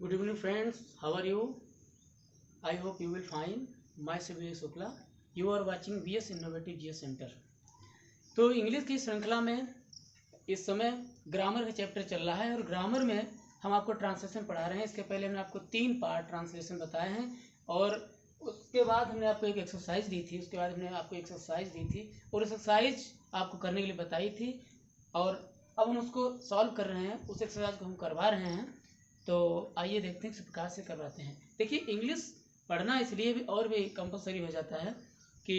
Good evening friends, how are you? I hope you will fine. Myself Vivek Shukla. You are watching BS Innovative GS Center. तो English की श्रृंखला में इस समय grammar का chapter चल रहा है और ग्रामर में हम आपको ट्रांसलेशन पढ़ा रहे हैं। इसके पहले हमने आपको 3 पार्ट ट्रांसलेशन बताए हैं और उसके बाद हमने आपको एक एक्सरसाइज दी थी और एक्सरसाइज आपको करने के लिए बताई थी और अब हम उसको सॉल्व कर रहे हैं। उस एक्सरसाइज को हम करवा रहे हैं, तो आइए देखते हैं किस प्रकार से करवाते हैं। देखिए, इंग्लिश पढ़ना इसलिए भी और भी कंपलसरी हो जाता है कि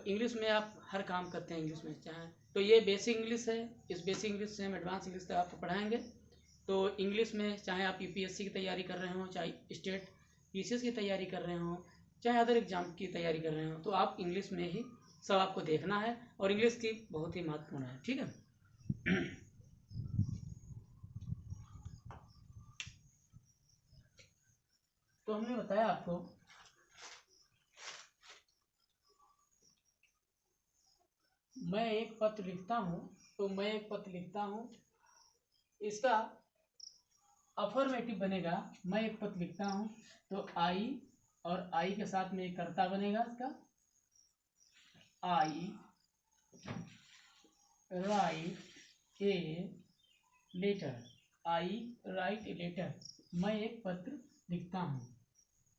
इंग्लिश में आप हर काम करते हैं इंग्लिश में, चाहे तो ये बेसिक इंग्लिश है। इस बेसिक इंग्लिश से हम एडवांस इंग्लिश तक आपको पढ़ाएंगे। तो इंग्लिश में चाहे आप यूपीएससी की तैयारी कर रहे हो, चाहे स्टेट पीसीएस की तैयारी कर रहे हो, चाहे अदर एग्जाम की तैयारी कर रहे हो, तो आप इंग्लिश में ही सब आपको देखना है और इंग्लिश की बहुत ही महत्वपूर्ण है। ठीक है। तो हमने बताया आपको मैं एक पत्र लिखता हूँ, इसका अफर्मेटिव बनेगा। मैं एक पत्र लिखता हूँ तो आई, और आई के साथ में एक कर्ता बनेगा इसका। I write a letter, I write a letter, मैं एक पत्र लिखता हूँ।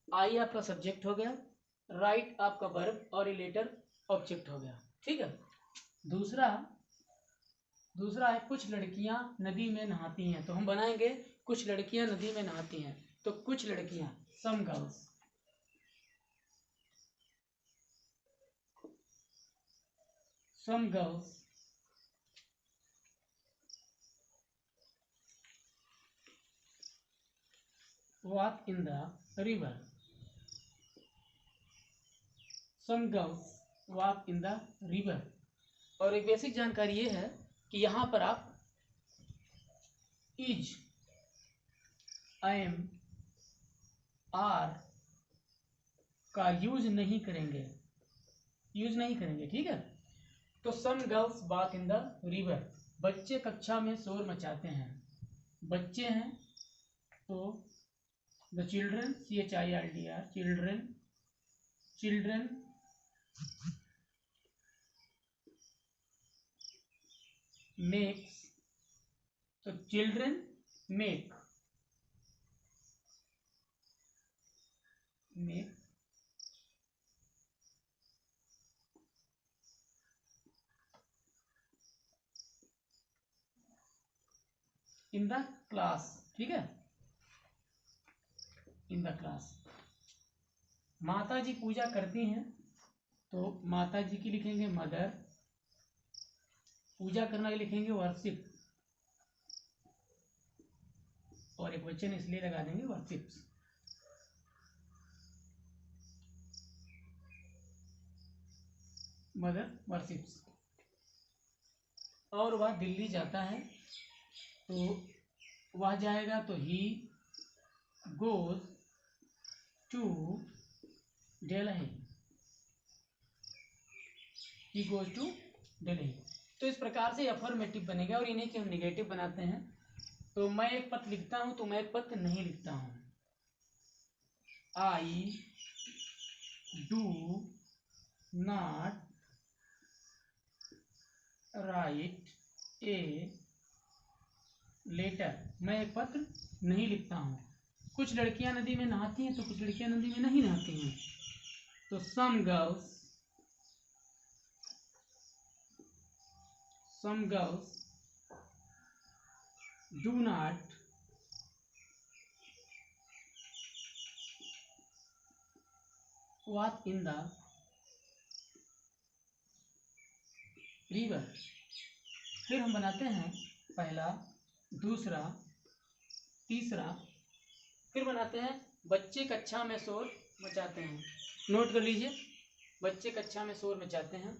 आई आपका सब्जेक्ट हो गया, राइट आपका वर्ब और ए लेटर ऑब्जेक्ट हो गया। ठीक है। दूसरा है कुछ लड़कियां नदी में नहाती हैं, तो हम बनाएंगे कुछ लड़कियां नदी में नहाती हैं। तो कुछ लड़कियां, some girls walk in the river. Some girls walk in the river. और एक बेसिक जानकारी ये है कि यहाँ पर आप इज, एम, आर का यूज नहीं करेंगे। ठीक है। तो some girls walk in the river, बच्चे कक्षा में शोर मचाते हैं। बच्चे हैं तो the children, CHILDR, children makes, तो children make in the class. ठीक है, इन द क्लास। माता जी पूजा करती हैं, तो माता जी की लिखेंगे मदर, पूजा करना लिखेंगे वर्शिप, और एक वचन इसलिए लगा देंगे वर्शिप्स। Mother worships. और वह दिल्ली जाता है, तो वह जाएगा तो he goes to Delhi, he goes to Delhi. तो इस प्रकार से अफर्मेटिव बनेगा और इन्हीं के हम निगेटिव बनाते हैं। तो मैं एक पत्र लिखता हूं तो मैं एक पत्र नहीं लिखता हूं। I do not write a letter, मैं एक पत्र नहीं लिखता हूं। कुछ लड़कियां नदी में नहाती हैं, तो कुछ लड़कियां नदी में नहीं नहाती हैं। तो some girls do not walk in the river। फिर हम बनाते हैं पहला, दूसरा, तीसरा। फिर बनाते हैं बच्चे कक्षा में शोर मचाते हैं। नोट कर लीजिए, बच्चे कक्षा में शोर मचाते हैं।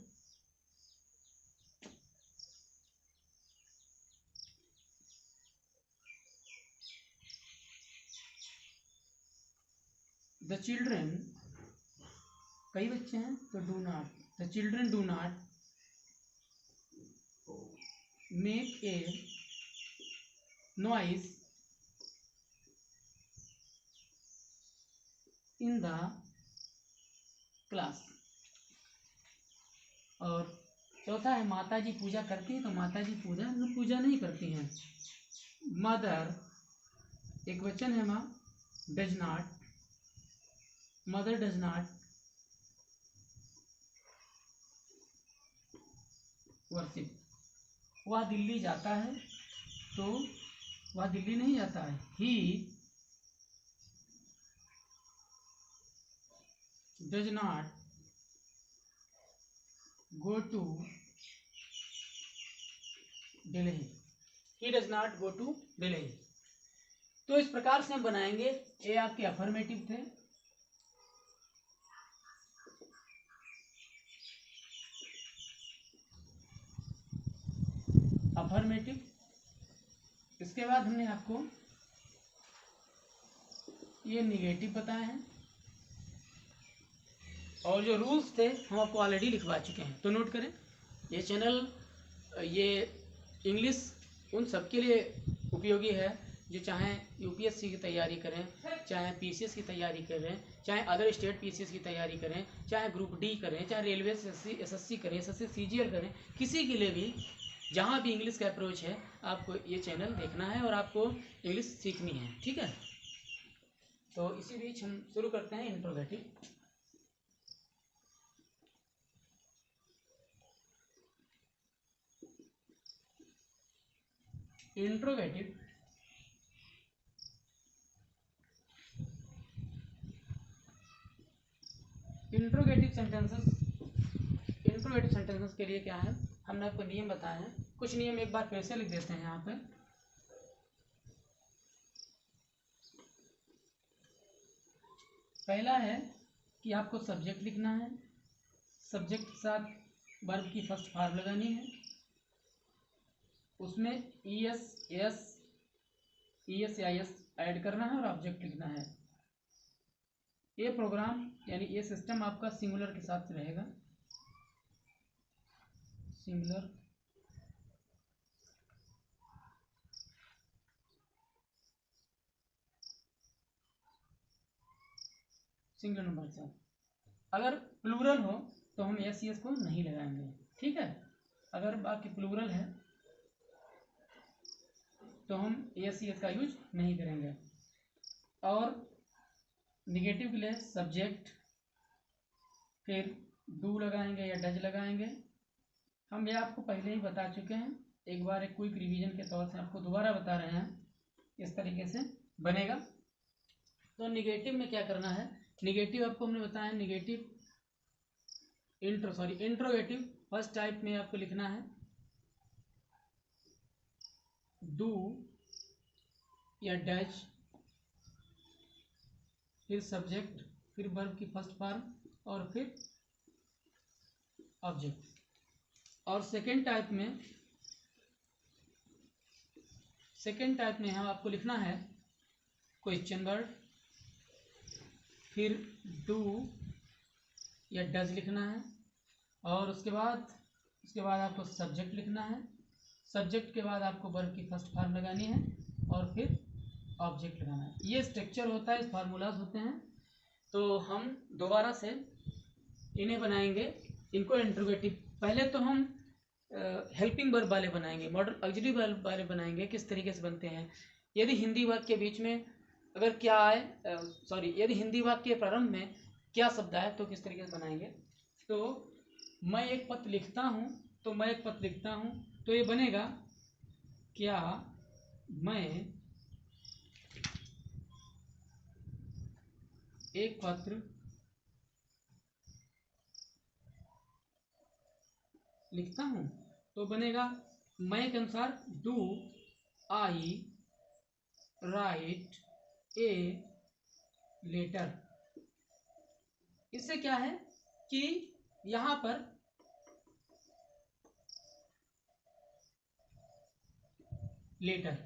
द चिल्ड्रन, कई बच्चे हैं तो do not, the children do not make a noise in the class. और चौथा है माता जी पूजा करती हैं, तो माता जी पूजा नहीं करती हैं। मदर एक वचन है माँ, does not, mother does not worship. वह दिल्ली जाता है, तो वह दिल्ली नहीं जाता है। He does not go to Delhi, he does not go to Delhi. तो इस प्रकार से हम बनाएंगे। ये आपके अफर्मेटिव थे। अफर्मेटिव। इसके बाद हमने आपको ये निगेटिव बताए हैं, और जो रूल्स थे हम आपको ऑलरेडी लिखवा चुके हैं, तो नोट करें। ये चैनल ये इंग्लिश उन सबके लिए उपयोगी है जो चाहे यूपीएससी की तैयारी करें, चाहे पीसीएस की तैयारी करें, चाहे अदर स्टेट पीसीएस की तैयारी करें, चाहे ग्रुप डी करें, चाहे रेलवे एसएससी करें, एसएससी सीजीएल करें, किसी के लिए भी जहाँ भी इंग्लिश का अप्रोच है आपको ये चैनल देखना है और आपको इंग्लिश सीखनी है। ठीक है, तो इसी बीच हम शुरू करते हैं इंट्रोगेटिव। इंट्रोगेटिव इंट्रोगेटिव सेंटेंसेस के लिए क्या है, हमने आपको नियम बताए हैं। कुछ नियम एक बार फिर से लिख देते हैं यहाँ पे। पहला है कि आपको सब्जेक्ट लिखना है, सब्जेक्ट के साथ वर्ब की फर्स्ट फॉर्म लगानी है, उसमें ईएस या एस ऐड करना है और ऑब्जेक्ट लिखना है। ये प्रोग्राम यानी ये सिस्टम आपका सिंगुलर के साथ रहेगा। सिंगुलर नंबर के साथ। अगर प्लूरल हो तो हम एस को नहीं लगाएंगे। ठीक है, अगर बाकी प्लूरल है तो हम एस का यूज नहीं करेंगे। और निगेटिव के लिए सब्जेक्ट, फिर डू लगाएंगे या डज लगाएंगे। हम ये आपको पहले ही बता चुके हैं, एक बार एक क्विक रिवीजन के तौर से आपको दोबारा बता रहे हैं, इस तरीके से बनेगा। तो निगेटिव में क्या करना है, निगेटिव आपको हमने बताया, निगेटिव इंट्रोगेटिव फर्स्ट टाइप में आपको लिखना है डू या डज, फिर सब्जेक्ट, फिर वर्ब की फर्स्ट फॉर्म और फिर ऑब्जेक्ट। और सेकेंड टाइप में हम आपको लिखना है क्वेश्चन वर्ड, फिर डू या डज लिखना है, और उसके बाद आपको सब्जेक्ट लिखना है, सब्जेक्ट के बाद आपको वर्ब की फर्स्ट फॉर्म लगानी है और फिर ऑब्जेक्ट लगाना है। ये स्ट्रक्चर होता है, इस फार्मूलाज होते हैं। तो हम दोबारा से इन्हें बनाएंगे, इनको इंट्रोगेटिव। पहले तो हम हेल्पिंग वर्ब वाले बनाएंगे, मॉडर्न ऑक्सिलरी वर्ब वाले बनाएंगे। किस तरीके से बनते हैं, यदि हिंदी वाक्य के बीच में अगर क्या आए, यदि हिंदी वाक्य के प्रारंभ में क्या शब्द आए तो किस तरीके से बनाएंगे। तो मैं एक पत्र लिखता हूँ, तो ये बनेगा क्या मैं एक पत्र लिखता हूँ, तो बनेगा मैं के अनुसार do I write a letter. इससे क्या है कि यहाँ पर लेटर,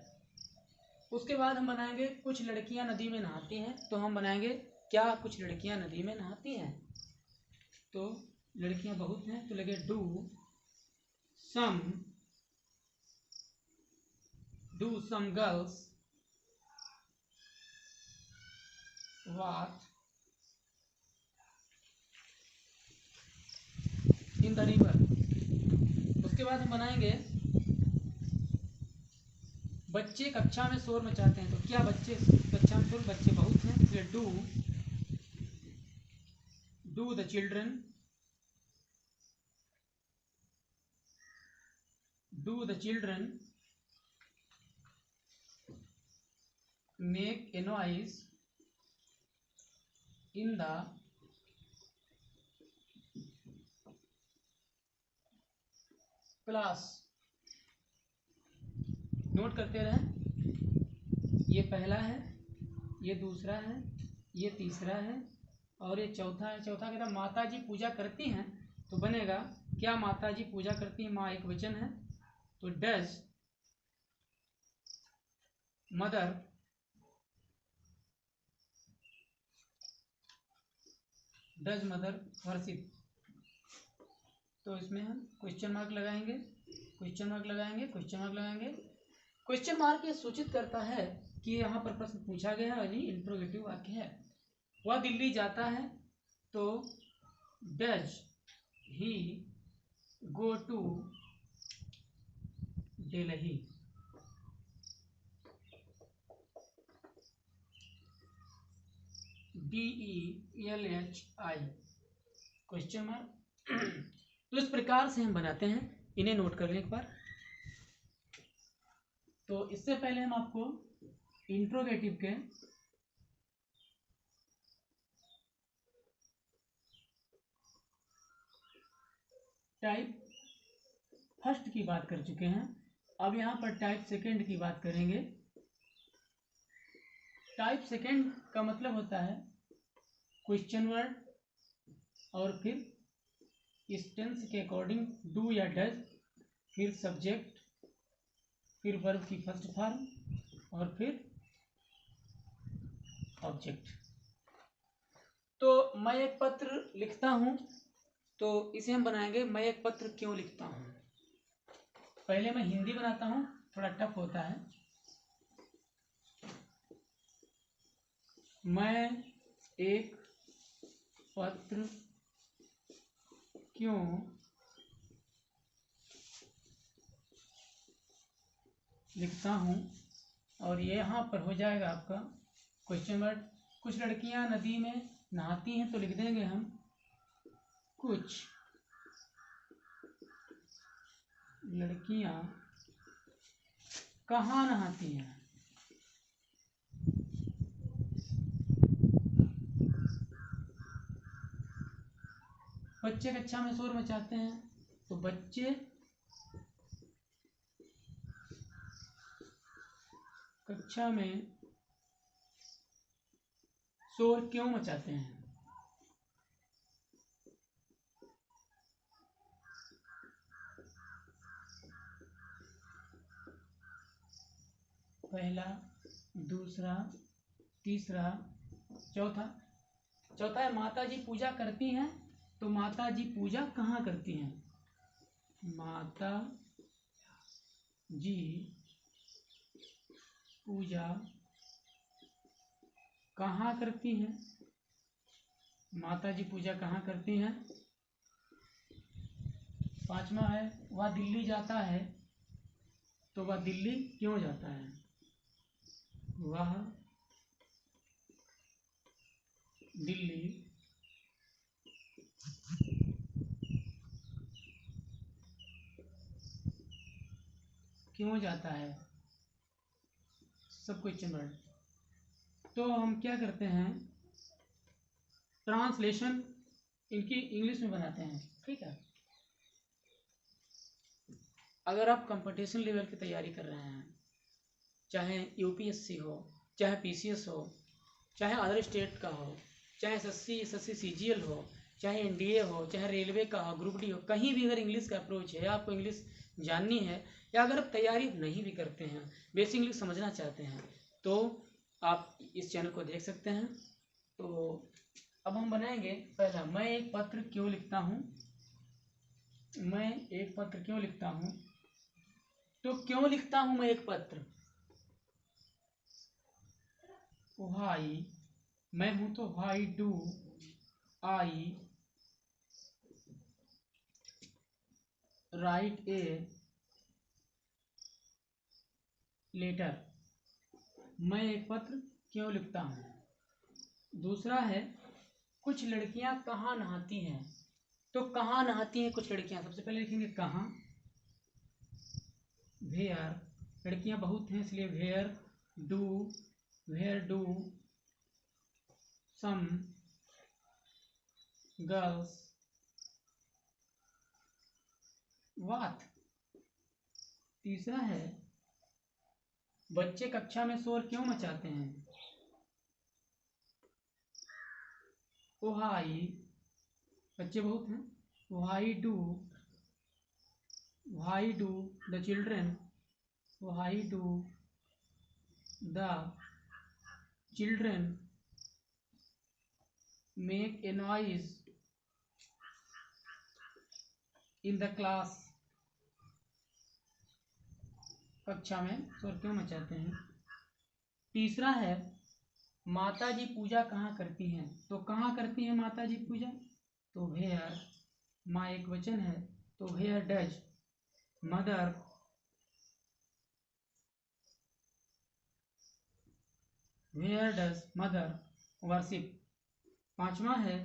उसके बाद हम बनाएंगे कुछ लड़कियां नदी में नहाती हैं, तो हम बनाएंगे क्या कुछ लड़कियां नदी में नहाती हैं, तो लड़कियां बहुत हैं, तो लगे do some girls watch in the river. उसके बाद हम बनाएंगे बच्चे कक्षा में शोर मचाते हैं। तो क्या बच्चे कक्षा में शोर, बच्चे बहुत हैं, इसलिए do the children make a noise in the class. Note करते रहें, ये पहला है, ये दूसरा है, ये तीसरा है और ये चौथा है। चौथा कहता है माता जी पूजा करती हैं, तो बनेगा क्या माता जी पूजा करती हैं, माँ एक वचन है, तो डज मदर वर्शिप। तो इसमें हम क्वेश्चन मार्क लगाएंगे, क्वेश्चन मार्क लगाएंगे, क्वेश्चन मार्क लगाएंगे। क्वेश्चन मार्क ये सूचित करता है कि यहाँ पर प्रश्न पूछा गया है, यानी इंट्रोगेटिव वाक्य है। वह दिल्ली जाता है, तो does he go to Delhi. DELHI question mark. तो इस प्रकार से हम बनाते हैं, इन्हें नोट कर लें एक बार। तो इससे पहले हम आपको इंट्रोगेटिव के टाइप फर्स्ट की बात कर चुके हैं, अब यहाँ पर टाइप सेकंड की बात करेंगे। टाइप सेकंड का मतलब होता है क्वेश्चन वर्ड और फिर इस टेंस के अकॉर्डिंग डू या डज, फिर सब्जेक्ट, फिर वर्ब की फर्स्ट फॉर्म और फिर ऑब्जेक्ट। तो मैं एक पत्र लिखता हूं, तो इसे हम बनाएंगे मैं एक पत्र क्यों लिखता हूं। पहले मैं हिंदी बनाता हूं, थोड़ा टफ होता है। मैं एक पत्र क्यों लिखता हूं, और ये यहाँ पर हो जाएगा आपका क्वेश्चन वर्ड। कुछ लड़कियां नदी में नहाती हैं, तो लिख देंगे हम कुछ लड़कियां कहाँ नहाती हैं। बच्चे कक्षा में शोर मचाते हैं, तो बच्चे कक्षा में शोर क्यों मचाते हैं। पहला, दूसरा, तीसरा, चौथा। चौथा है माता जी पूजा करती हैं, तो माता जी पूजा कहाँ करती हैं। माता जी पूजा कहाँ करती हैं, माता जी पूजा कहाँ करती हैं। पांचवा है वह दिल्ली जाता है, तो वह दिल्ली क्यों जाता है। वह दिल्ली क्यों जाता है, सब क्वेश्चन वर्ड। तो हम क्या करते हैं, ट्रांसलेशन इनकी इंग्लिश में बनाते हैं, ठीक है। अगर आप कंपटीशन लेवल की तैयारी कर रहे हैं, चाहे यूपीएससी हो, चाहे पीसीएस हो, चाहे अदर स्टेट का हो, चाहे एसएससी सीजीएल हो, चाहे एनडीए हो, चाहे रेलवे का हो, ग्रुप डी हो, कहीं भी अगर इंग्लिश का अप्रोच है, आपको इंग्लिश जाननी है, या अगर आप तैयारी नहीं भी करते हैं, बेसिक इंग्लिश समझना चाहते हैं, तो आप इस चैनल को देख सकते हैं। तो अब हम बनाएंगे पहला, मैं एक पत्र क्यों लिखता हूँ। मैं एक पत्र क्यों लिखता हूँ, तो क्यों लिखता हूँ मैं एक पत्र। वाई, मैं हूं तो why do I write a letter, मैं एक पत्र क्यों लिखता हूँ। दूसरा है कुछ लड़कियां कहाँ नहाती हैं। तो कहाँ नहाती हैं कुछ लड़कियां, सबसे पहले लिखेंगे कहाँ, वेयर, लड़कियां बहुत हैं इसलिए वेयर डू सम गर्ल्स वाथ। तीसरा है बच्चे कक्षा में शोर क्यों मचाते हैं। व्हाई, बच्चे बहुत हैं, why do the children make a noise in the class, कक्षा में शोर क्यों मचाते हैं। तीसरा है माता जी पूजा कहाँ करती हैं। तो कहाँ करती हैं माता जी पूजा, तो वेयर, माँ एक वचन है तो वेयर डज मदर वर्शिप। पांचवा है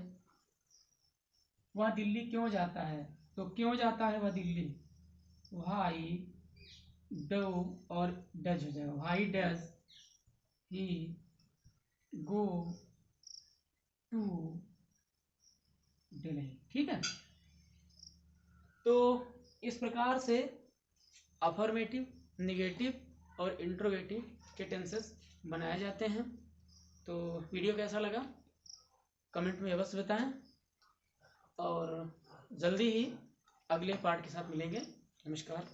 वह दिल्ली क्यों जाता है। तो क्यों जाता है वह दिल्ली, व्हाई डू और डज हो जाएगा, why does he go to Delhi. ठीक है, तो इस प्रकार से अफर्मेटिव, निगेटिव और इंट्रोगेटिव के टेंसेस बनाए जाते हैं। तो वीडियो कैसा लगा कमेंट में अवश्य बताएं, और जल्दी ही अगले पार्ट के साथ मिलेंगे। नमस्कार।